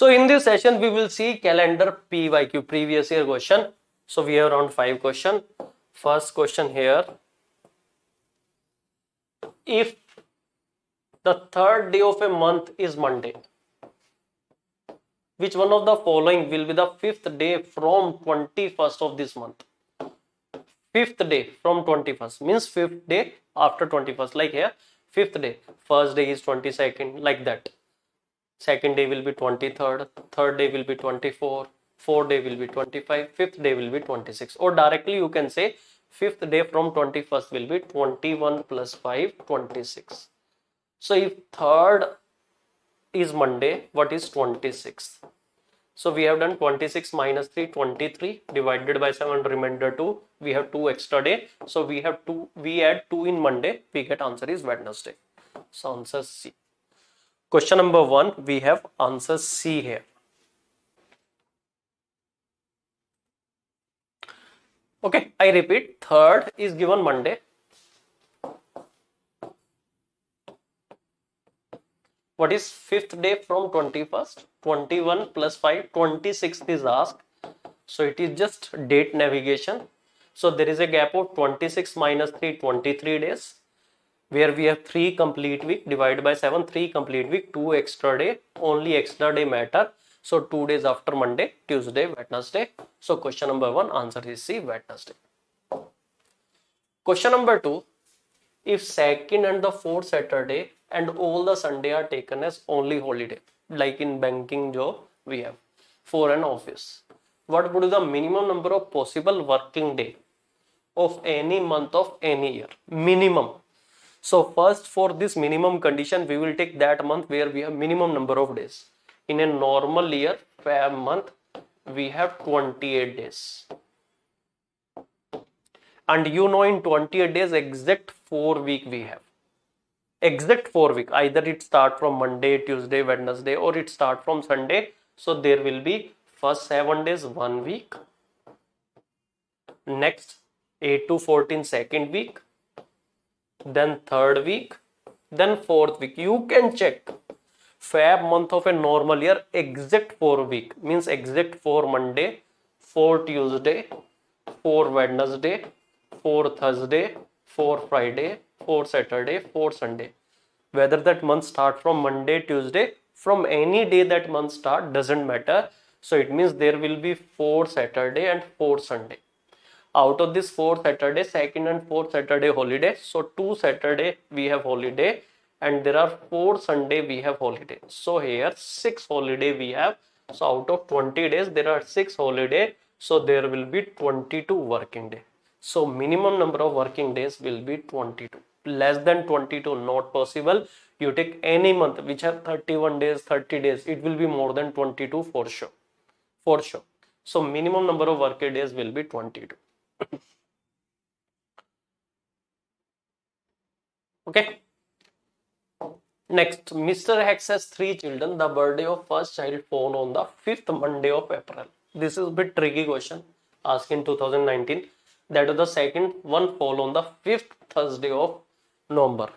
So in this session, we will see calendar PYQ, previous year question. So we have around 5 questions. First question here. If the third day of a month is Monday, which one of the following will be the fifth day from 21st of this month? Fifth day from 21st means fifth day after 21st. Like here, fifth day. First day is 22nd, like that. Second day will be 23rd, third day will be 24, fourth day will be 25, fifth day will be 26. Or directly you can say fifth day from 21st will be 21 plus 5, 26. So if third is Monday, what is 26th? So we have done 26 minus 3, 23 divided by 7, remainder 2. We have 2 extra day. So we add 2 in Monday, we get answer is Wednesday. So answer C. Question number 1, we have answer C here. Okay, I repeat, third is given Monday. What is fifth day from 21st? 21 plus 5, 26th is asked. So it is just date navigation. So there is a gap of 26 minus 3, 23 days. Where we have 3 complete week divided by 7, 3 complete week, 2 extra day, only extra day matter. So 2 days after Monday, Tuesday, Wednesday. So question number 1, answer is C, Wednesday. Question number 2, if second and the fourth Saturday and all the Sunday are taken as only holiday, like in banking job we have, for an office, what would be the minimum number of possible working day of any month of any year? Minimum. So first, for this minimum condition, we will take that month where we have minimum number of days. In a normal year, Feb month, we have 28 days. And you know, in 28 days, exact 4 week we have. Exact 4 week. Either it start from Monday, Tuesday, Wednesday, or it start from Sunday. So there will be first 7 days, 1 week. Next, 8 to 14, second week. Then third week, then fourth week. You can check Feb month of a normal year, exact 4 week means exact 4 Monday, 4 Tuesday, 4 Wednesday, 4 Thursday, 4 Friday, 4 Saturday, 4 Sunday. Whether that month start from Monday, Tuesday, from any day that month start, doesn't matter. So it means there will be 4 Saturday and 4 Sunday. Out of this 4 Saturday, second and fourth Saturday holiday. So 2 Saturday we have holiday and there are 4 Sunday we have holiday. So here 6 holiday we have. So out of 20 days there are 6 holiday. So there will be 22 working day. So minimum number of working days will be 22. Less than 22 not possible. You take any month which have 31 days, 30 days. It will be more than 22 for sure. For sure. So minimum number of working days will be 22. Okay. Next, Mr. X has 3 children. The birthday of first child fall on the 5th Monday of April. This is a bit tricky question asked in 2019. That is the second one fall on the 5th Thursday of November.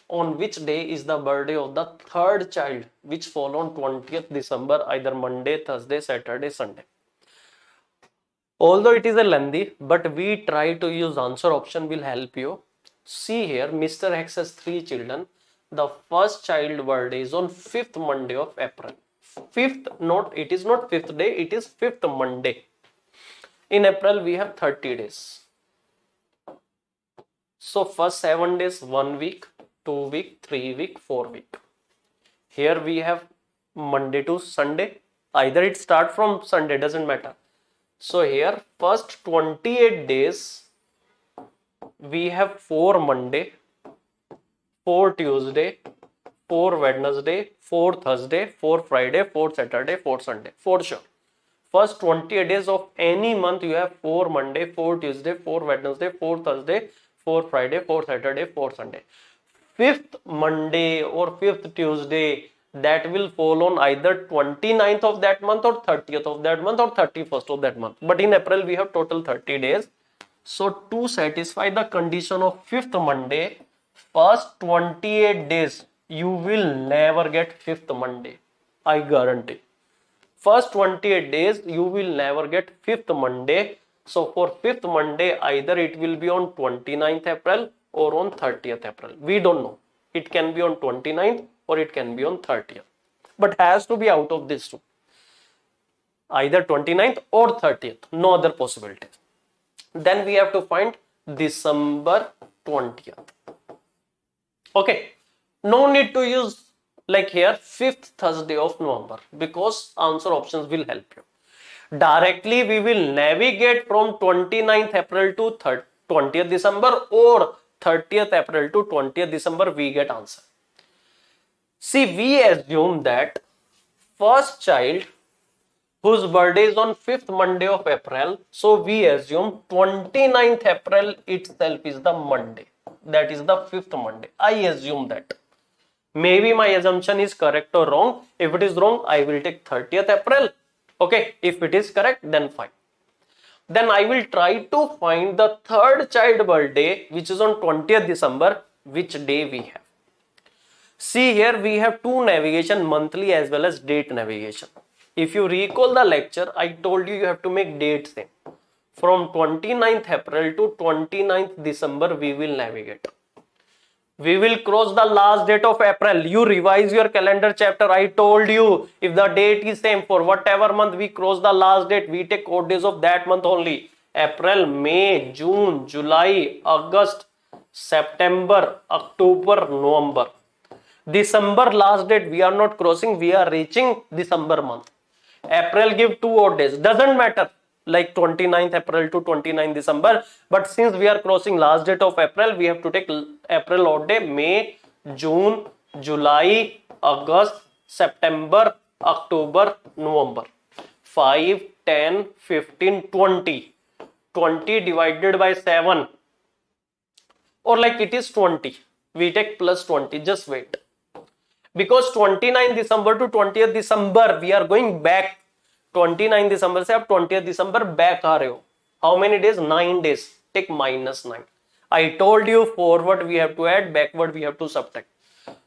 On which day is the birthday of the third child, which fall on 20th December, either Monday, Thursday, Saturday, Sunday. Although it is a lengthy, but we try to use answer option will help you. See here, Mr. X has 3 children. The first child birthday is on 5th Monday of April. 5th, it is not 5th day, it is 5th Monday. In April, we have 30 days. So first 7 days, 1 week, 2 week, 3 week, 4 week. Here we have Monday to Sunday. Either it start from Sunday, doesn't matter. So here first 28 days we have 4 Monday, 4 Tuesday, 4 Wednesday, 4 Thursday, 4 Friday, 4 Saturday, 4 Sunday. For sure. First 28 days of any month you have 4 Monday, 4 Tuesday, 4 Wednesday, 4 Thursday, 4 Friday, 4 Saturday, 4 Sunday. 5th Monday or 5th Tuesday, that will fall on either 29th of that month or 30th of that month or 31st of that month. But in April we have total 30 days. So to satisfy the condition of 5th Monday, first 28 days you will never get 5th Monday. I guarantee. First 28 days you will never get fifth Monday. So for fifth Monday, either it will be on 29th April or on 30th April. We don't know. It can be on 29th or it can be on 30th. But has to be out of these two. Either 29th or 30th. No other possibilities. Then we have to find December 20th. Okay. No need to use like here 5th Thursday of November because answer options will help you. Directly we will navigate from 29th April to 20th December or 30th April to 20th December, we get answer. See, we assume that first child whose birthday is on 5th Monday of April, so we assume 29th April itself is the Monday. That is the 5th Monday. I assume that. Maybe my assumption is correct or wrong. If it is wrong, I will take 30th April. Okay, if it is correct, then fine. Then I will try to find the third child birthday, which is on 20th December, which day we have. See here, we have two navigation, monthly as well as date navigation. If you recall the lecture, I told you have to make date same. From 29th April to 29th December, we will navigate. We will cross the last date of April. You revise your calendar chapter. I told you if the date is same for whatever month we cross the last date, we take odd days of that month only. April, May, June, July, August, September, October, November. December last date we are not crossing. We are reaching December month. April give 2 odd days. Doesn't matter. Like 29th April to 29th December, but since we are crossing last date of April, we have to take April odd day, May, June, July, August, September, October, November. 5, 10, 15, 20. 20 divided by 7, or like it is 20. We take plus 20, just wait. Because 29th December to 20th December, we are going back. 29 दिसंबर से आप 20 दिसंबर back आ रहे हो. How many days? 9 days. Take -9. I told you forward we have to add, backward we have to subtract.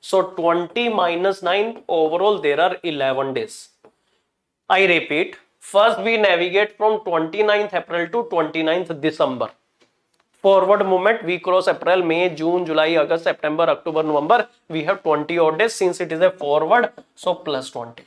So 20 minus 9, overall there are 11 days. I repeat, first we navigate from 29th April to 29th December. Forward movement, we cross April, May, June, July, August, September, October, November. We have 20 odd days since it is a forward, so plus 20.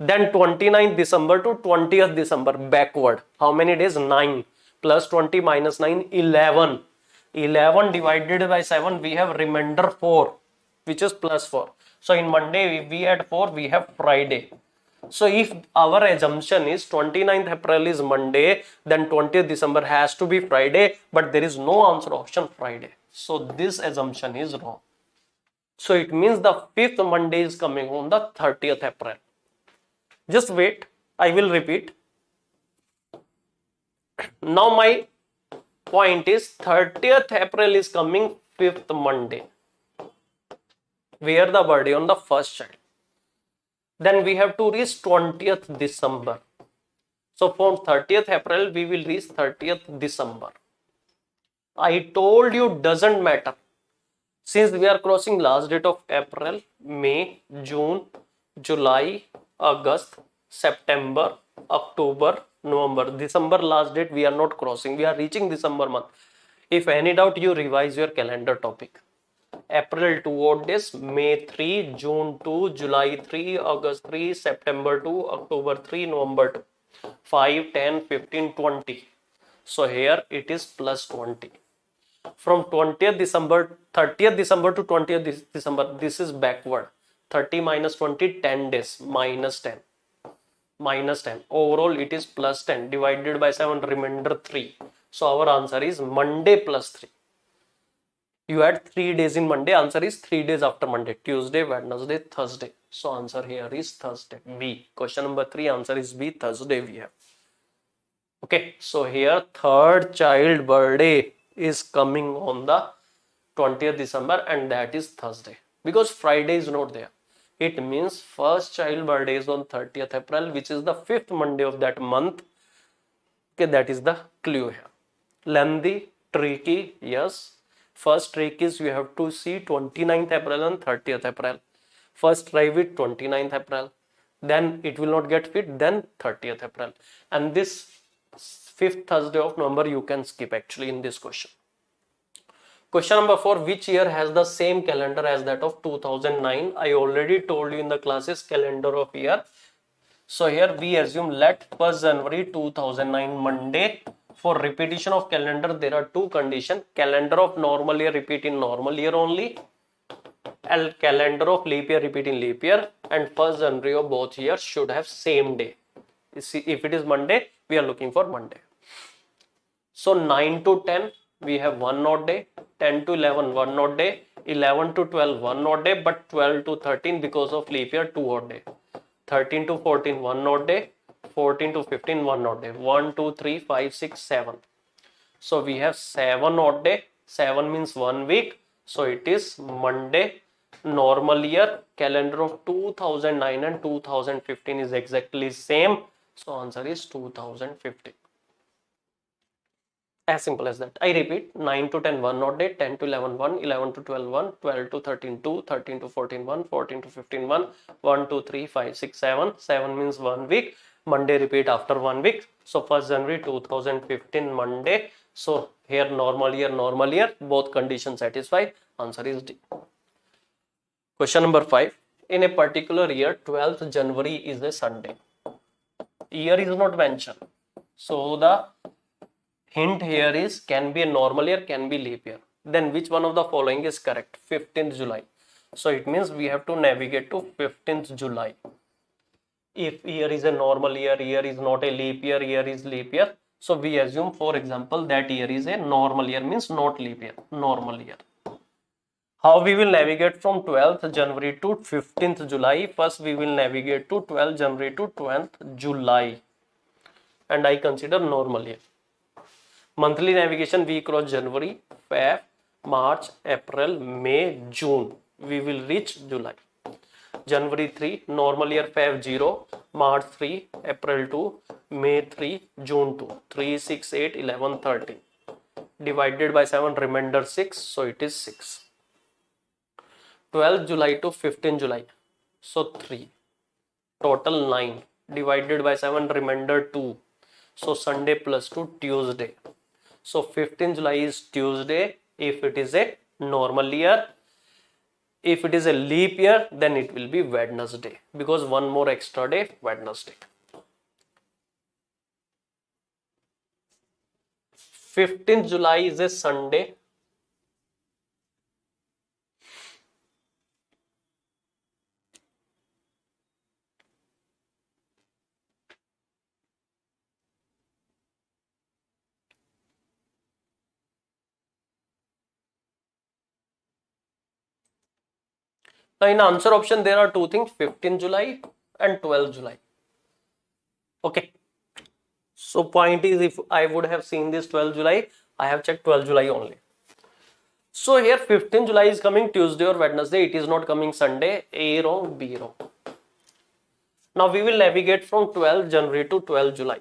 Then 29th December to 20th December backward. How many days? 9. Plus 20 minus 9, 11. 11 divided by 7, we have remainder 4, which is plus 4. So in Monday, we add 4, we have Friday. So if our assumption is 29th April is Monday, then 20th December has to be Friday, but there is no answer option Friday. So this assumption is wrong. So it means the 5th Monday is coming on the 30th April. Just wait, I will repeat. Now my point is 30th April is coming 5th Monday. Where the birthday on the first child. Then we have to reach 20th December. So from 30th April we will reach 30th December. I told you doesn't matter. Since we are crossing last date of April, May, June, July, August, September, October, November. December last date we are not crossing. We are reaching December month. If any doubt, you revise your calendar topic. April 2 odd days, May 3, June 2, July 3, August 3, September 2, October 3, November 2. 5, 10, 15, 20. So here it is plus 20. From 20th December, 30th December to 20th December, this is backward. 30 minus 20, 10 days, minus 10. Minus 10. Overall, it is plus 10 divided by 7, remainder 3. So our answer is Monday plus 3. You add 3 days in Monday, answer is 3 days after Monday. Tuesday, Wednesday, Thursday. So answer here is Thursday. B. Question number 3, answer is B, Thursday we have. Okay, so here third child birthday is coming on the 20th December and that is Thursday. Because Friday is not there. It means first child birthday is on 30th April, which is the 5th Monday of that month. Okay, that is the clue here. Lengthy, tricky, yes. First trick is you have to see 29th April and 30th April. First try with 29th April. then it will not get fit, then 30th April. And this 5th Thursday of November you can skip actually in this question. Question number 4, which year has the same calendar as that of 2009? I already told you in the classes calendar of year. So here we assume let 1st January 2009 Monday. For repetition of calendar there are two conditions. Calendar of normal year repeat in normal year only, and calendar of leap year repeat in leap year, and 1st January of both years should have same day. If it is Monday, we are looking for Monday. So 9 to 10 we have one odd day, 10 to 11 one odd day, 11 to 12 one odd day, but 12 to 13 because of leap year two odd day, 13 to 14 one odd day, 14 to 15 one odd day, 1 2 3 5 6 7. So we have 7 odd day. 7 means 1 week, so it is Monday. Normal year calendar of 2009 and 2015 is exactly same, so answer is 2015. As simple as that. I repeat, 9 to 10 one odd day, 10 to 11 1, 11 to 12 1, 12 to 13 2, 13 to 14 1, 14 to 15 1, 1 2 3 5 6 7. 7 means 1 week. Monday repeat after 1 week. So 1st January 2015 Monday. So here normal year, both conditions satisfied. Answer is D. Question number 5. In a particular year, 12th January is a Sunday. Year is not mentioned. So the hint here is can be a normal year, can be leap year. Then which one of the following is correct? 15th July. So it means we have to navigate to 15th July. If year is a normal year, year is not a leap year, year is leap year. So we assume, for example, that year is a normal year, means not leap year, normal year. How we will navigate from 12th January to 15th July? First we will navigate to 12th January to 12th July. And I consider normal year. Monthly navigation, we cross January, Feb, March, April, May, June. We will reach July. January 3, normal year, Feb 0, March 3, April 2, May 3, June 2. 3, 6, 8, 11, 13. Divided by 7, remainder 6, so it is 6. 12 July to 15 July, so 3. Total 9. Divided by 7, remainder 2. So Sunday plus 2, Tuesday. So 15 July is Tuesday if it is a normal year. If it is a leap year, then it will be Wednesday, because one more extra day, Wednesday. 15th July is a Sunday. Now in answer option there are two things, 15th July and 12th July. Okay. So point is, if I would have seen this 12th July, I have checked 12th July only. So here 15th July is coming Tuesday or Wednesday. It is not coming Sunday. A wrong, B wrong. Now we will navigate from 12th January to 12th July.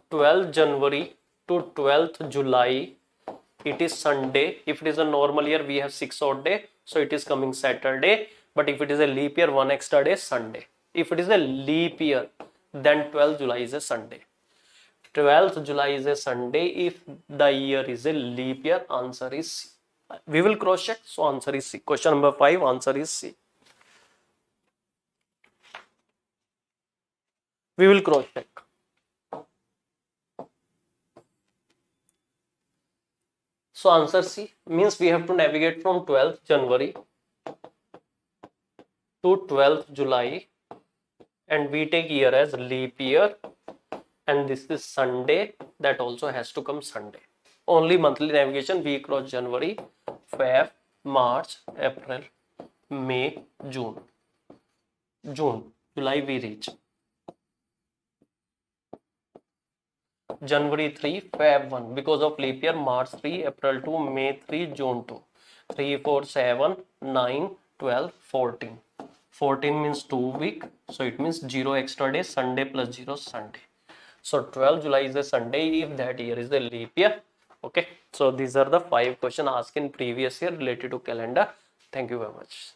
12th January to 12th July, it is Sunday. If it is a normal year, we have 6 odd day, so it is coming Saturday. But if it is a leap year, 1 extra day, Sunday. If it is a leap year, then 12th July is a Sunday. 12th July is a Sunday if the year is a leap year. Answer is C. We will cross check, so answer is C. Question number 5, answer is C. We will cross check. So answer C means we have to navigate from 12th January to 12th July, and we take year as leap year, and this is Sunday, that also has to come Sunday. Only monthly navigation, we cross January, Feb, March, April, May, June. July we reach. January 3, Feb 1 because of leap year, March 3, April 2, May 3, June 2. 3, 4, 7, 9, 12, 14. 14 means 2 week, so it means 0 extra day, Sunday plus 0, Sunday. So 12 July is a Sunday if that year is the leap year. Okay, so these are the 5 questions asked in previous year related to calendar. Thank you very much.